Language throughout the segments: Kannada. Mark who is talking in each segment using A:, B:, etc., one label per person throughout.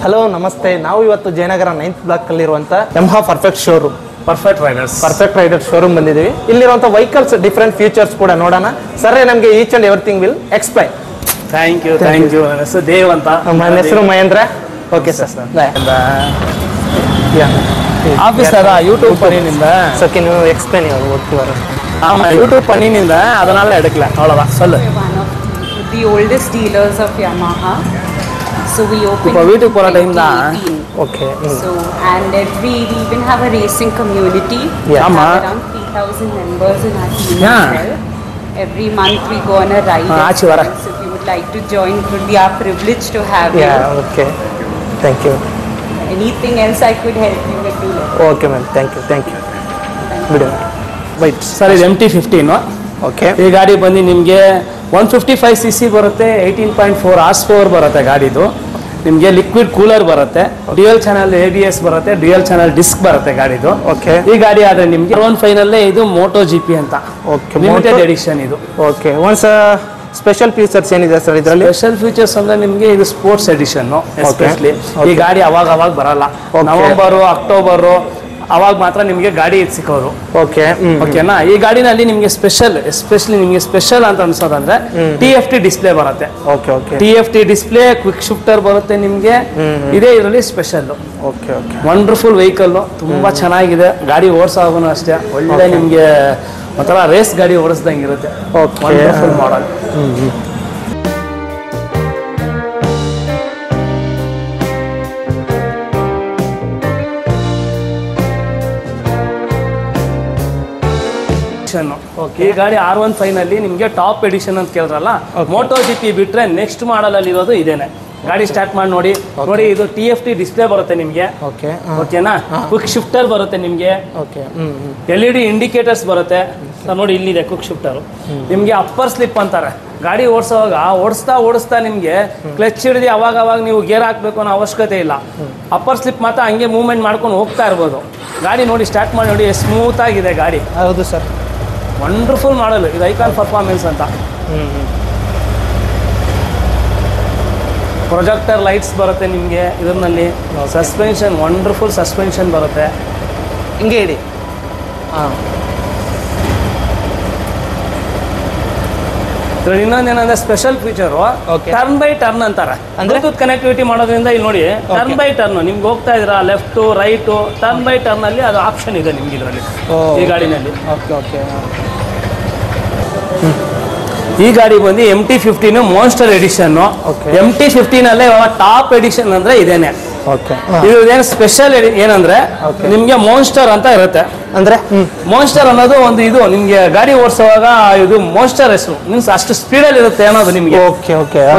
A: ಹಲೋ ನಮಸ್ತೆ. ನಾವು ಇವತ್ತು ಜಯನಗರ 9th ಬ್ಲಾಕ್ ಅಲ್ಲಿರುವಂತ Yamaha perfect showroom perfect riders showroom ಬಂದಿದ್ದೀವಿ. ಇಲ್ಲಿರುವಂತ ವೆಹಿಕಲ್ಸ್ ಡಿಫರೆಂಟ್ ಫೀಚರ್ಸ್ ಕೂಡ ನೋಡೋಣ. ಸರ್ ನಮಗೆ each and everything will explain.
B: Thank you. ನನ್ನ ಹೆಸರು ದೇವ್ ಅಂತ.
A: ನನ್ನ ಹೆಸರು Mahendra. Okay sir.
B: Officer YouTube பண்ணினிருந்த.
A: So can you explain your work to us?
B: ஆமா, யூடியூப் பண்ணினிருந்த, அதனால எடுக்கல. அவ்வளவுதான். சொல்லு.
C: One of the oldest dealers of Yamaha. So we opened.
B: இப்போ வீட்டுக்கு போற டைம் தான்.
A: Okay.
C: So and we even have a racing community.
A: Yeah.
C: We have around 3,000 members in our team as well. Every month we go on a ride.
B: ஆச்சு வர.
C: So if you would like to join, it would be our privilege to have you.
A: Yeah, okay. Thank you.
C: Anything else I could help you with, do let.
A: Okay ma'am, thank you. Good. Wait,
B: sir ಇದು MT-15.
A: Okay.
B: ಈ ಗಾಡಿ ಬಂದು ನಿಮಗೆ 155 cc ಬರುತ್ತೆ, 18.4 ಹಾರ್ಸ್ ಪವರ್ ಬರುತ್ತೆ ಗಾಡಿದು. ನಿಮಗೆ ಲಿಕ್ವಿಡ್ ಕೂಲರ್ ಬರುತ್ತೆ, ಡ್ಯುಯಲ್ ಚಾನಲ್ ABS ಬರುತ್ತೆ, ಡ್ಯುಯಲ್ ಚಾನಲ್ ಡಿಸ್ಕ್ ಬರುತ್ತೆ ಗಾಡಿದು.
A: Okay.
B: ಈ ಗಾಡಿ ಆದ್ರೆ ನಿಮಗೆ 1.5 ಇದು ಮೋಟೋ GP ಅಂತ.
A: Okay.
B: ಲಿಮಿಟೆಡ್ ಎಡಿಷನ್ ಇದು.
A: Okay. Once ಸ್ಪೆಷಲ್ ಫೀಚರ್ಸ್ ಏನಿದೆ ಸರ್ ಇದರಲ್ಲಿ?
B: ಸ್ಪೆಷಲ್ ಫೀಚರ್ಸ್ ಅಂದ್ರೆ ನಿಮಗೆ ಇದು ಸ್ಪೋರ್ಟ್ಸ್ ಎಡಿಷನ್ ಎಸ್ಪೆಷಲಿ. ಈ ಗಾಡಿ ಅವಾಗ ಬರಲ್ಲ. ನವೆಂಬರ್ ಅಕ್ಟೋಬರ್ ಅವಾಗ ಮಾತ್ರ ನಿಮಗೆ ಗಾಡಿ ಸಿಕ್ಕೋರು. ಓಕೆನಾ? ಈ ಗಾಡಿನಲ್ಲಿ ನಿಮಗೆ ಎಸ್ಪೆಷಲಿ ನಿಮಗೆ ಸ್ಪೆಷಲ್ ಅಂತ ಅನ್ಸೋದಂದ್ರೆ TFT ಡಿಸ್ಪ್ಲೇ ಬರುತ್ತೆ. TFT ಡಿಸ್ಪ್ಲೇ, ಕ್ವಿಕ್ ಶಿಫ್ಟರ್ ಬರುತ್ತೆ ನಿಮಗೆ. ಇದೇ ಇದರಲ್ಲಿ ಸ್ಪೆಷಲ್. ವಂಡರ್ಫುಲ್ ವೆಹಿಕಲ್, ತುಂಬಾ ಚೆನ್ನಾಗಿದೆ ಗಾಡಿ. ಓಡಿಸೋನು ಅಷ್ಟೇ ಒಳ್ಳೆ ನಿಮಗೆ ಒಂಥರ ರೇಸ್ ಗಾಡಿ ಓಡಿಸ್ದಂಗೆ ಇರುತ್ತೆ. ವಂಡರ್ಫುಲ್ ಮಾಡಲ್. ಈ ಗಾಡಿ R15 ನಲ್ಲಿ ನಿಮಗೆ ಟಾಪ್ ಎಡಿಷನ್ ಅಂತ ಕೇಳಿದ್ರಲ್ಲ, ಮೋಟೋ GP ಬಿಟ್ರೆ ನೆಕ್ಸ್ಟ್ ಮಾಡಲ್ ಅಲ್ಲಿ ಇರೋದು ಇದೇನೆ. ಗಾಡಿ ಸ್ಟಾರ್ಟ್ ಮಾಡಿ ನೋಡಿ. ಇದು TFT ಡಿಸ್ಪ್ಲೇ ಬರುತ್ತೆ ನಿಮಗೆ. ಓಕೆನಾ? ಕ್ವಿಕ್ ಶಿಫ್ಟರ್ ಬರುತ್ತೆ ನಿಮಗೆ. LED ಇಂಡಿಕೇಟರ್ಸ್ ಬರುತ್ತೆ. ನೋಡಿ ಇಲ್ಲಿದೆ ಕ್ವಿಕ್ ಶಿಫ್ಟರ್. ನಿಮಗೆ ಅಪ್ಪರ್ ಸ್ಲಿಪ್ ಅಂತಾರೆ. ಗಾಡಿ ಓಡಿಸ್ತಾ ನಿಮಗೆ ಕ್ಲಚ್ ಹಿಡಿದು ಅವಾಗ ನೀವು ಗೇರ್ ಹಾಕ್ಬೇಕು ಅನ್ನೋ ಅವಶ್ಯಕತೆ ಇಲ್ಲ. ಅಪ್ಪರ್ ಸ್ಲಿಪ್ ಮಾತ್ರ ಹಂಗೆ ಮೂವ್ಮೆಂಟ್ ಮಾಡ್ಕೊಂಡು ಹೋಗ್ತಾ ಇರ್ಬೋದು. ಗಾಡಿ ನೋಡಿ ಸ್ಟಾರ್ಟ್ ಮಾಡಿ ನೋಡಿ, ಸ್ಮೂತ್ ಆಗಿದೆ ಗಾಡಿ.
A: ಹೌದು ಸರ್,
B: ವಂಡರ್ಫುಲ್ ಮಾಡಲ್ ಇದು. ಐಕಾನ್ ಪರ್ಫಾರ್ಮೆನ್ಸ್ ಅಂತ. ಪ್ರೊಜೆಕ್ಟರ್ ಲೈಟ್ಸ್ ಬರುತ್ತೆ ನಿಮಗೆ ಇದರಲ್ಲಿ. ಸಸ್ಪೆನ್ಷನ್, ವಂಡರ್ಫುಲ್ ಸಸ್ಪೆನ್ಷನ್ ಬರುತ್ತೆ.
A: ಹಿಂಗೆ ಇಡಿ.
B: ಇದ್ರಲ್ಲಿ ಇನ್ನೊಂದೇನಂದ್ರೆ special feature turn by turn ಅಂತಾರೆ. ಬ್ಲೂಟೂತ್ ಕನೆಕ್ಟಿವಿಟಿ ಮಾಡೋದ್ರಿಂದ ಇಲ್ಲಿ ನೋಡಿ ಟರ್ನ್ ಬೈ ಟರ್ನ್. ನಿಮ್ಗೆ ಹೋಗ್ತಾ ಇದ್ರ left right, turn by turn ಅಲ್ಲಿ ಅದು ಆಪ್ಷನ್ ಇದೆ ನಿಮ್ಗೆ ಇದರಲ್ಲಿ, ಈ ಗಾಡಿನಲ್ಲಿ. ಈ ಗಾಡಿ ಬಂದು MT-15 ಮಾನ್ಸ್ಟರ್ ಎಡಿಷನ್. MT-15 ಅಲ್ಲೇ ಟಾಪ್ ಎಡಿಷನ್ ಅಂದ್ರೆ ಇದೇನೆ. ಇದು ಏನು ಸ್ಪೆಷಲ್ ಏನಂದ್ರೆ ನಿಮ್ಗೆ ಮಾನ್ಸ್ಟರ್ ಅಂತ ಇರುತ್ತೆ. ಅಂದ್ರೆ ಮಾನ್ಸ್ಟರ್ ಅನ್ನೋದು ಒಂದು ಇದು ನಿಮ್ಗೆ ಗಾಡಿ ಓಡಿಸುವಾಗ ಇದು ಮಾನ್ಸ್ಟರ್ ಹೆಸರು. ಮೀನ್ಸ್ ಅಷ್ಟು ಸ್ಪೀಡಲ್ಲಿ ಇರುತ್ತೆ ಅನ್ನೋದು ನಿಮ್ಗೆ.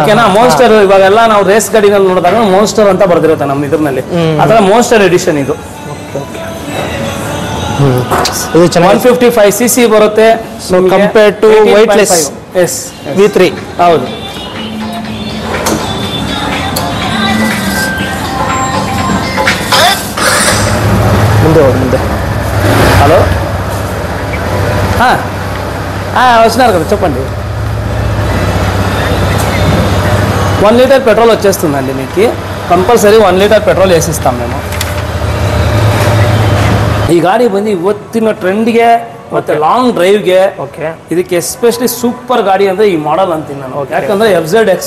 B: ಓಕೆನಾ? ಮಾನ್ಸ್ಟರ್ ಇವಾಗೆಲ್ಲ ನಾವು ರೇಸ್ ಗಾಡಿನಲ್ಲಿ ನೋಡಿದಾಗ ಮಾನ್ಸ್ಟರ್ ಅಂತ ಬರ್ದಿರುತ್ತೆ ನಮ್ಮ ಇದ್ರಲ್ಲಿ. ಅದರ ಮಾನ್ಸ್ಟರ್ ಎಡಿಷನ್ ಇದು. 155 cc ಬರುತ್ತೆ
A: ಕಂಪೇರ್ ಟು ವೈಟ್ಲೆಸ್ V3.
B: ಹೌದು.
A: ಮುಂದೆ
B: హలో వచ్చినారు కదా, చెప్పండి. 1 లీటర్ పెట్రోల్ వచ్చేస్తుందండి మీకు. కంపల్సరీ 1 లీటర్ పెట్రోల్ వేసిస్తాం మేము. ಈ ಗಾಡಿ ಬಂದು ಇವತ್ತಿನ ಟ್ರೆಂಡ್ಗೆ ಮತ್ತೆ ಲಾಂಗ್ ಡ್ರೈವ್ಗೆ ಇದಕ್ಕೆ ಎಸ್ಪೆಷಲಿ ಸೂಪರ್ ಗಾಡಿ ಅಂದರೆ ಈ ಮಾಡಲ್ ಅಂತೀನಿ ನಾನು. ಯಾಕಂದರೆ FZX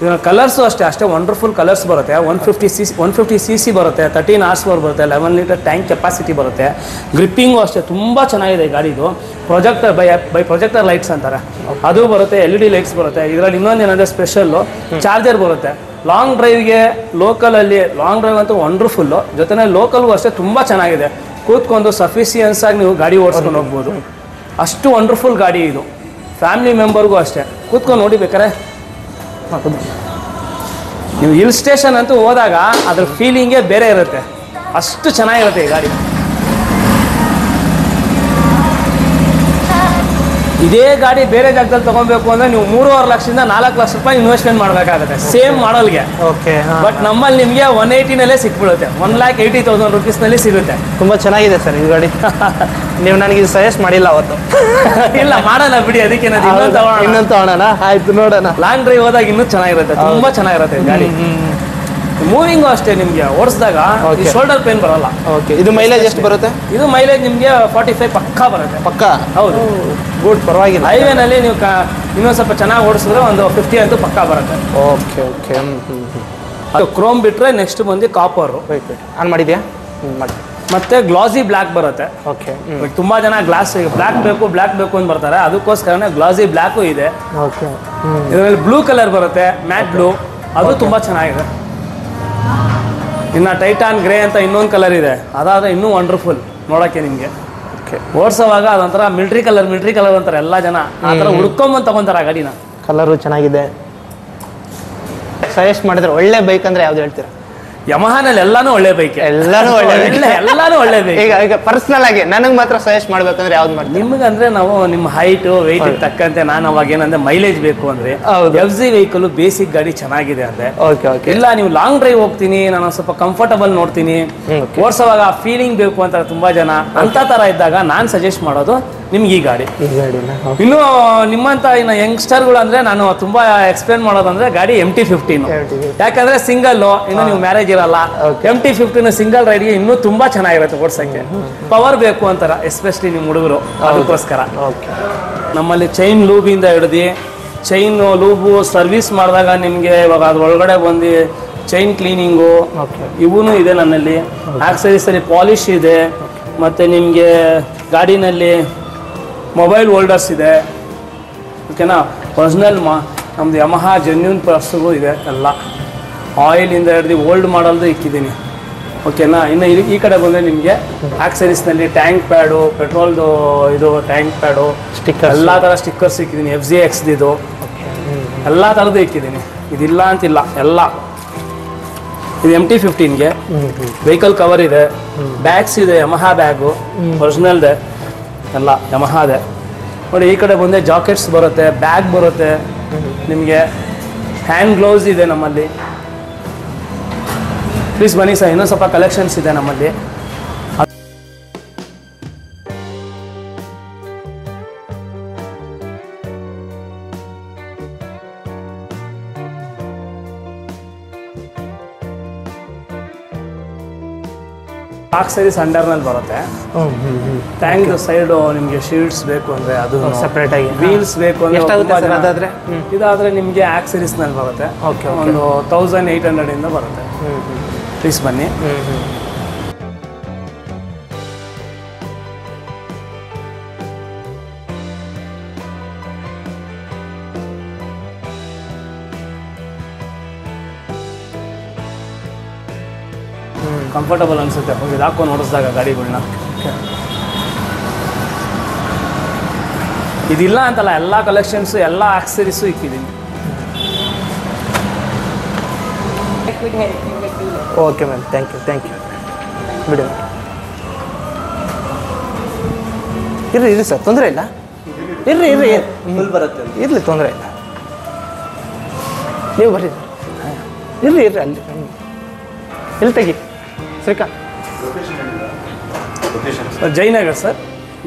B: ಇದರ ಕಲರ್ಸು ಅಷ್ಟೇ ವಂಡರ್ಫುಲ್ ಕಲರ್ಸ್ ಬರುತ್ತೆ. 150 cc ಬರುತ್ತೆ, 13 ಹಾರ್ಸ್ ಪವರ್ ಬರುತ್ತೆ, 11 ಲೀಟರ್ ಟ್ಯಾಂಕ್ ಕೆಪಾಸಿಟಿ ಬರುತ್ತೆ. ಗ್ರಿಪ್ಪಿಂಗು ಅಷ್ಟೇ ತುಂಬ ಚೆನ್ನಾಗಿದೆ ಗಾಡಿದು. ಪ್ರೊಜೆಕ್ಟರ್ ಲೈಟ್ಸ್ ಅಂತಾರೆ, ಅದು ಬರುತ್ತೆ. LED ಲೈಟ್ಸ್ ಬರುತ್ತೆ. ಇದರಲ್ಲಿ ಇನ್ನೊಂದೇನಂದರೆ ಸ್ಪೆಷಲ್ಲು ಚಾರ್ಜರ್ ಬರುತ್ತೆ. ಲಾಂಗ್ ಡ್ರೈವ್ಗೆ, ಲೋಕಲಲ್ಲಿ ಲಾಂಗ್ ಡ್ರೈವ್ ಅಂತೂ ವಂಡರ್ಫುಲ್ಲು. ಜೊತೆನೇ ಲೋಕಲ್ಗೂ ಅಷ್ಟೇ ತುಂಬ ಚೆನ್ನಾಗಿದೆ. ಕೂತ್ಕೊಂಡು ಸಫಿಷಿಯನ್ಸ್ ಆಗಿ ನೀವು ಗಾಡಿ ಓಡಿಸ್ಕೊಂಡು ಹೋಗ್ಬೋದು. ಅಷ್ಟು ವಂಡರ್ಫುಲ್ ಗಾಡಿ ಇದು. ಫ್ಯಾಮಿಲಿ ಮೆಂಬರ್ಗೂ ಅಷ್ಟೇ ಕೂತ್ಕೊಂಡು ನೋಡಿ ಬೇಕಾರೆ. ನೀವು ಹಿಲ್ ಸ್ಟೇಷನ್ ಅಂತೂ ಹೋದಾಗ ಅದ್ರ ಫೀಲಿಂಗೇ ಬೇರೆ ಇರುತ್ತೆ. ಅಷ್ಟು ಚೆನ್ನಾಗಿರುತ್ತೆ ಈ ಗಾಡಿ. ಇದೇ ಗಾಡಿ ಬೇರೆ ಜಾಗದಲ್ಲಿ ತಗೊಬೇಕು ಅಂದ್ರೆ ನೀವು 3.5 ಲಕ್ಷದಿಂದ 4 ಲಕ್ಷ ರೂಪಾಯಿ ಇನ್ವೆಸ್ಟ್ಮೆಂಟ್ ಮಾಡಬೇಕಾಗುತ್ತೆ ಸೇಮ್ ಮಾಡಲ್ಗೆ. ಬಟ್ ನಮ್ಮಲ್ಲಿ ನಿಮಗೆ 180 ಸಿಕ್ಬಿಡುತ್ತೆ. 1,80,000 ರೂಪೀಸ್ನಲ್ಲಿ ಸಿಗುತ್ತೆ.
A: ತುಂಬ ಚೆನ್ನಾಗಿದೆ ಸರ್ ಈ ಗಾಡಿ. ನೀವು ನನಗೆ ಇದು ಸಜೆಸ್ಟ್ ಮಾಡಿಲ್ಲ ಅವತ್ತು.
B: ಇಲ್ಲ ಮಾಡೋಣ ಬಿಡಿ, ಅದಕ್ಕೆ ಇನ್ನೊಂದು
A: ತಗೊಳ್ಳೋಣ. ಆಯ್ತು ನೋಡೋಣ.
B: ಲಾಂಗ್ ಡ್ರೈವ್ ಹೋದಾಗ ಇನ್ನೂ ಚೆನ್ನಾಗಿರುತ್ತೆ, ತುಂಬಾ ಚೆನ್ನಾಗಿರುತ್ತೆ ಗಾಡಿ. ಮೂವಿಂಗು ಅಷ್ಟೇ ನಿಮಗೆ ಓಡಿಸಿದಾಗ
A: Okay.
B: ಶೋಲ್ಡರ್ ಪೇನ್ ಬರಲ್ಲ.
A: ಓಕೆ, ಇದು ಮೈಲೇಜ್ ಎಷ್ಟು ಬರುತ್ತೆ?
B: ಇದು ಮೈಲೇಜ್ ನಿಮಗೆ 45 ಪಕ್ಕಾ ಬರುತ್ತೆ.
A: ಪಕ್ಕಾ?
B: ಹೌದು,
A: ಗುಡ್, ಪರವಾಗಿಲ್ಲ.
B: ಹೈವೇನಲ್ಲಿ ನೀವು ಇನ್ನೊಂದು ಸ್ವಲ್ಪ ಚೆನ್ನಾಗಿ ಓಡಿಸಿದ್ರೆ ಒಂದು 50 ಅಂತೂ ಪಕ್ಕಾ ಬರುತ್ತೆ.
A: Okay okay.
B: ಅದು ಕ್ರೋಮ್ ಬಿಟ್ಟರೆ ನೆಕ್ಸ್ಟ್ ಬಂದು ಕಾಪರು.
A: ವೆಯ್ಟ್ ಆನ್ ಮಾಡಿದ್ಯಾ? ಮಾಡಿ.
B: ಮತ್ತೆ ಗ್ಲಾಸಿ ಬ್ಲ್ಯಾಕ್ ಬರುತ್ತೆ.
A: ಓಕೆ.
B: ಇವಾಗ ತುಂಬಾ ಜನ ಬ್ಲ್ಯಾಕ್ ಬೇಕು ಅಂತ ಬರ್ತಾರೆ, ಅದಕ್ಕೋಸ್ಕರನೇ ಗ್ಲಾಸಿ ಬ್ಲ್ಯಾಕು ಇದೆ.
A: ಓಕೆ.
B: ಇದರಲ್ಲಿ ಬ್ಲೂ ಕಲರ್ ಬರುತ್ತೆ, ಮ್ಯಾಟ್ ಬ್ಲೂ, ಅದು ತುಂಬಾ ಚೆನ್ನಾಗಿದೆ. ಇನ್ನು ಟೈಟಾನ್ ಗ್ರೇ ಅಂತ ಇನ್ನೊಂದು ಕಲರ್ ಇದೆ, ಅದಾದ್ರೆ ಇನ್ನೂ ವಂಡರ್ಫುಲ್ ನೋಡೋಕ್ಕೆ ನಿಮಗೆ.
A: ಓಕೆ.
B: ಓಡಿಸೋವಾಗ ಅದೊಂಥರ ಮಿಲ್ಟ್ರಿ ಕಲರ್ ಅಂತಾರೆ ಎಲ್ಲ ಜನ, ಆ ಥರ ಹುಡ್ಕೊಂಬಂದು ತಗೊಂತಾರೆ ಆ ಗಾಡಿನ.
A: ಕಲರು ಚೆನ್ನಾಗಿದೆ. ಸಜೆಸ್ಟ್ ಮಾಡಿದ್ರೆ ಒಳ್ಳೆ ಬೈಕ್ ಅಂದ್ರೆ ಯಾವ್ದು ಹೇಳ್ತೀರಾ?
B: ಯಮಹಾನಲ್ಲಿ ಎಲ್ಲಾನು ಒಳ್ಳೆ ಬೈಕ್,
A: ಎಲ್ಲಾನು ಒಳ್ಳೆ
B: ಎಲ್ಲಾನು ಒಳ್ಳೆ ಬೈಕ್.
A: ಈಗ ಪರ್ಸನಲ್ ಆಗಿ ನನಗೆ ಮಾತ್ರ ಸಜೆಸ್ಟ್ ಮಾಡ್ಬೇಕಂದ್ರೆ ಯಾವ್ದು ಮಾಡ್ತೀವಿ?
B: ನಿಮ್ಗಂದ್ರೆ ನಾವು ನಿಮ್ಮ ಹೈಟ್ ವೆಯ್ಟ್ ತಕ್ಕಂತೆ ನಾನು ಅವಾಗ ಏನಂದ್ರೆ ಮೈಲೇಜ್ ಬೇಕು ಅಂದ್ರೆ FZ ವೆಹಿಕಲ್ ಬೇಸಿಕ್ ಗಾಡಿ ಚೆನ್ನಾಗಿದೆ ಅಂದ್ರೆ.
A: Okay okay.
B: ಇಲ್ಲ ನೀವು ಲಾಂಗ್ ಡ್ರೈವ್ ಹೋಗ್ತೀನಿ, ನಾನು ಸ್ವಲ್ಪ ಕಂಫರ್ಟಬಲ್ ನೋಡ್ತೀನಿ, ಓಡಿಸೋವಾಗ ಫೀಲಿಂಗ್ ಬೇಕು ಅಂತ ತುಂಬಾ ಜನ ಅಂತ ತರ ಇದ್ದಾಗ ನಾನು ಸಜೆಸ್ಟ್ ಮಾಡೋದು ನಿಮ್ಗೆ ಈ ಗಾಡಿ. ಇನ್ನು ನಿಮ್ಮಂತ ಇನ್ನು ಯಂಗ್ಸ್ಟರ್ಗಳು ಅಂದ್ರೆ ನಾನು ತುಂಬಾ ಎಕ್ಸ್ಪ್ಲೇನ್ ಮಾಡೋದಂದ್ರೆ ಗಾಡಿ MT-15. ಯಾಕಂದ್ರೆ ಸಿಂಗಲ್, ಇನ್ನು ನೀವು ಮ್ಯಾರೇಜ್ ಇರಲ್ಲ, MT-15 ಸಿಂಗಲ್ ರೈಡ್ಗೆ ಇನ್ನೂ ತುಂಬಾ ಚೆನ್ನಾಗಿರುತ್ತೆ ಓಡ್ಸಕ್ಕೆ. ಪವರ್ ಬೇಕು ಅಂತಾರ ಎಸ್ಪೆಷಲಿ ನಿಮ್ಮ ಹುಡುಗರು, ಅದಕ್ಕೋಸ್ಕರ. ನಮ್ಮಲ್ಲಿ ಚೈನ್ ಲೂಬಿಂದ ಹಿಡ್ದು ಚೈನ್ ಲೂಬು ಸರ್ವಿಸ್ ಮಾಡಿದಾಗ ನಿಮಗೆ ಇವಾಗ ಅದ್ರ ಒಳಗಡೆ ಬಂದು ಚೈನ್ ಕ್ಲೀನಿಂಗು ಇವೂ ಇದೆ ನನ್ನಲ್ಲಿ. ಆಕ್ಸರೀಸಲ್ಲಿ ಪಾಲಿಶ್ ಇದೆ, ಮತ್ತು ನಿಮಗೆ ಗಾಡಿನಲ್ಲಿ ಮೊಬೈಲ್ ಹೋಲ್ಡರ್ಸ್ ಇದೆ. ಓಕೆನಾ? ಒರಿಜಿನಲ್ ನಮ್ಮದು ಯಮಹಾ ಜೆನ್ಯೂನ್ ಪರ್ಸ್ಗಳು ಇದೆ ಎಲ್ಲ. ಆಯಿಲಿಂದ ಹಿಡ್ದು ಓಲ್ಡ್ ಮಾಡಲ್ದು ಇಕ್ಕಿದ್ದೀನಿ. ಓಕೆನಾ? ಇನ್ನು ಈ ಕಡೆ ಬಂದರೆ ನಿಮಗೆ ಆಕ್ಸರೀಸ್ನಲ್ಲಿ ಟ್ಯಾಂಕ್ ಪ್ಯಾಡು, ಪೆಟ್ರೋಲ್ದು ಇದು ಟ್ಯಾಂಕ್ ಪ್ಯಾಡು, ಸ್ಟಿಕ್ಕರ್, ಎಲ್ಲ ಥರ ಸ್ಟಿಕ್ಕರ್ಸ್ ಇಕ್ಕಿದ್ದೀನಿ. FZX ಇದು ಎಲ್ಲ ಥರದ್ದು ಇಕ್ಕಿದ್ದೀನಿ, ಇದಿಲ್ಲ ಅಂತಿಲ್ಲ ಎಲ್ಲ. ಇದು MT-15ಗೆ ವೆಹಿಕಲ್ ಕವರ್ ಇದೆ, ಬ್ಯಾಗ್ಸ್ ಇದೆ, ಯಮಹಾ ಬ್ಯಾಗು ಒರಿಜಿನಲ್ದೆ ಎಲ್ಲ ಯಮಹಾದೆ. ನೋಡಿ ಈ ಕಡೆ ಬಂದರೆ ಜಾಕೆಟ್ಸ್ ಬರುತ್ತೆ, ಬ್ಯಾಗ್ ಬರುತ್ತೆ ನಿಮಗೆ, ಹ್ಯಾಂಡ್ ಗ್ಲೌಸ್ ಇದೆ ನಮ್ಮಲ್ಲಿ. ಪ್ಲೀಸ್ ಬನ್ನಿ ಸರ್, ಇನ್ನೂ ಸ್ವಲ್ಪ ಕಲೆಕ್ಷನ್ಸ್ ಇದೆ ನಮ್ಮಲ್ಲಿ. ಆಕ್ಸರೀಸ್ ಅಂಡರ್ನಲ್ಲಿ ಬರುತ್ತೆ. ಟ್ಯಾಂಕ್ ಸೈಡು ನಿಮಗೆ ಶೀಲ್ಡ್ಸ್ ಬೇಕು ಅಂದರೆ ಅದು
A: ಸಪ್ರೇಟ್ ಆಗಿ,
B: ವೀಲ್ಸ್ ಬೇಕು ಅಂದರೆ ಇದಾದರೆ ನಿಮಗೆ ಆಕ್ಸರೀಸ್ನಲ್ಲಿ ಬರುತ್ತೆ.
A: ಓಕೆ.
B: ಒಂದು 1800 ಇಂದ ಬರುತ್ತೆ. ಪ್ಲೀಸ್ ಬನ್ನಿ. ಕಂಫರ್ಟಬಲ್ ಅನಿಸುತ್ತೆ ಹೋಗಿ ಹಾಕೊಂಡು ನೋಡಿಸಿದಾಗ ಗಾಡಿಗಳನ್ನ. ಇದಿಲ್ಲ ಅಂತಲ್ಲ, ಎಲ್ಲ ಕಲೆಕ್ಷನ್ಸು ಎಲ್ಲ ಆಕ್ಸರೀಸು ಇಕ್ಕಿದ್ದೀನಿ.
A: ಓಕೆ ಮ್ಯಾಮ್, ಥ್ಯಾಂಕ್ ಯು ಬಿಡಿ. ಇರ್ರಿ ಸರ್, ತೊಂದರೆ ಇಲ್ಲ. ಇರ್ರಿ ಫುಲ್ ಬರುತ್ತೆ, ಇರಲಿ, ತೊಂದರೆ ಇಲ್ಲ. ನೀವು ಬರ್ರಿ, ಇರ್ರಿ ಅಲ್ಲಿ ಇಲ್ಲಿ ತೆಗಿ. Srikanth,
B: Jayanagar sir,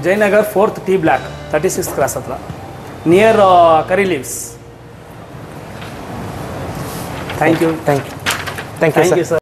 B: Jayanagar 4th T block 36th cross ಹತ್ರ, near curry leaves. Thank you
A: sir.